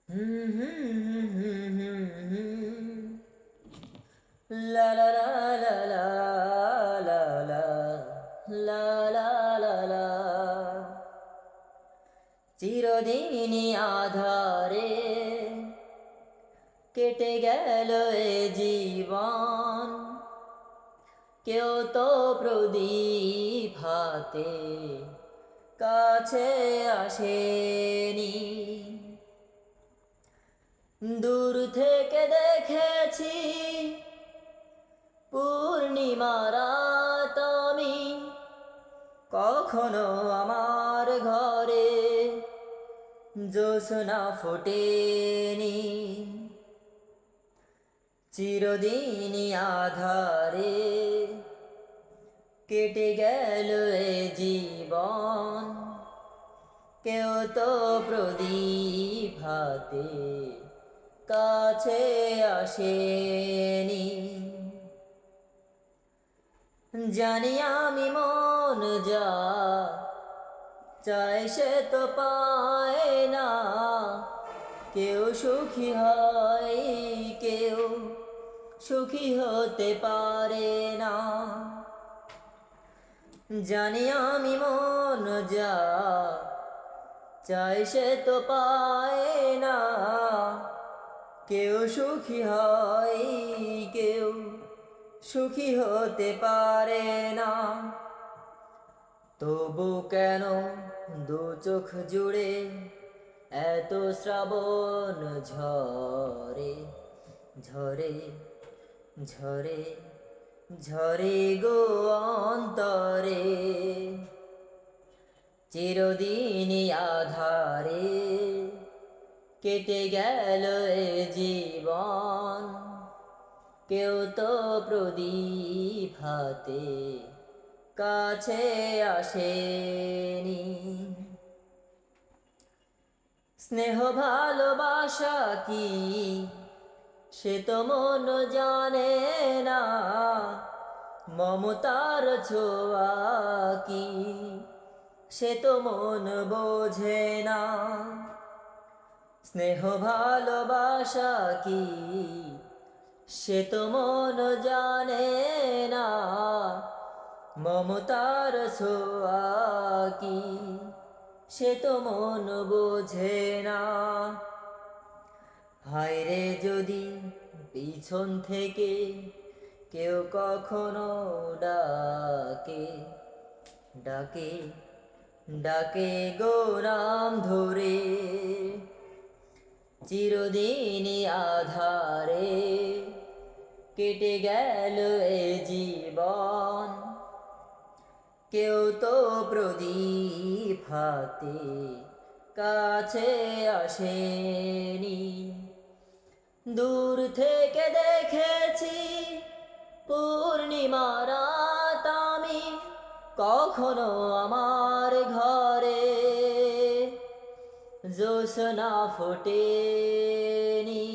La la la la la la la la la la la চিরদিনই আধারে কেটে গেল এ জীবন, কেউ তো প্রদীপ হাতে কাছে আসেনি। দূর থেকে দেখেছি পূর্ণিমার রাত আমি, কখনো আমার ঘরে জ্যোৎস্না ফোটেনি। চিরদিনই আধারে কেটে গেল এ জীবন, কেউ তো প্রদীপ হাতে কাছে আসেনি। জানি আমি মন যা চাই সে তো পায় না, কেউ সুখী হয় কেউ সুখী হতে পারে না। জানি আমি মন যা চাই সে তো পায় না, কেউ সুখী হয় কেউ সুখী হতে পারে না। তবু কেন দু চোখ জুড়ে এত শ্রাবণ ঝরে ঝরে ঝরে ঝরে গো অন্তরে। চিরদিনই আধারে কেটে গেল এ জীবন, কেউ তো প্রদীপ হাতে কাছে আসেনি। স্নেহ ভালোবাসা কি সে তো মন জানে না, মমতার ছোঁয়া কি সে তো মন বোঝে না। স্নেহ ভালোবাসা কি সে তো মন জানে না, মমতার ছোঁয়া কি সে তো মন বোঝে না। হায়রে যদি পিছন থেকে কেউ কখনো ডাকে ডাকে ডাকে গো নাম ধরে। চিরদিনই আধারে কেটে গেল এ জীবন, কেউ তো প্রদীপ হাতে কাছে আসেনি। দূর থেকে দেখেছি পূর্ণিমার রাত আমি, কখনো আমার ঘরে জ্যোৎস্না ফোটেনি।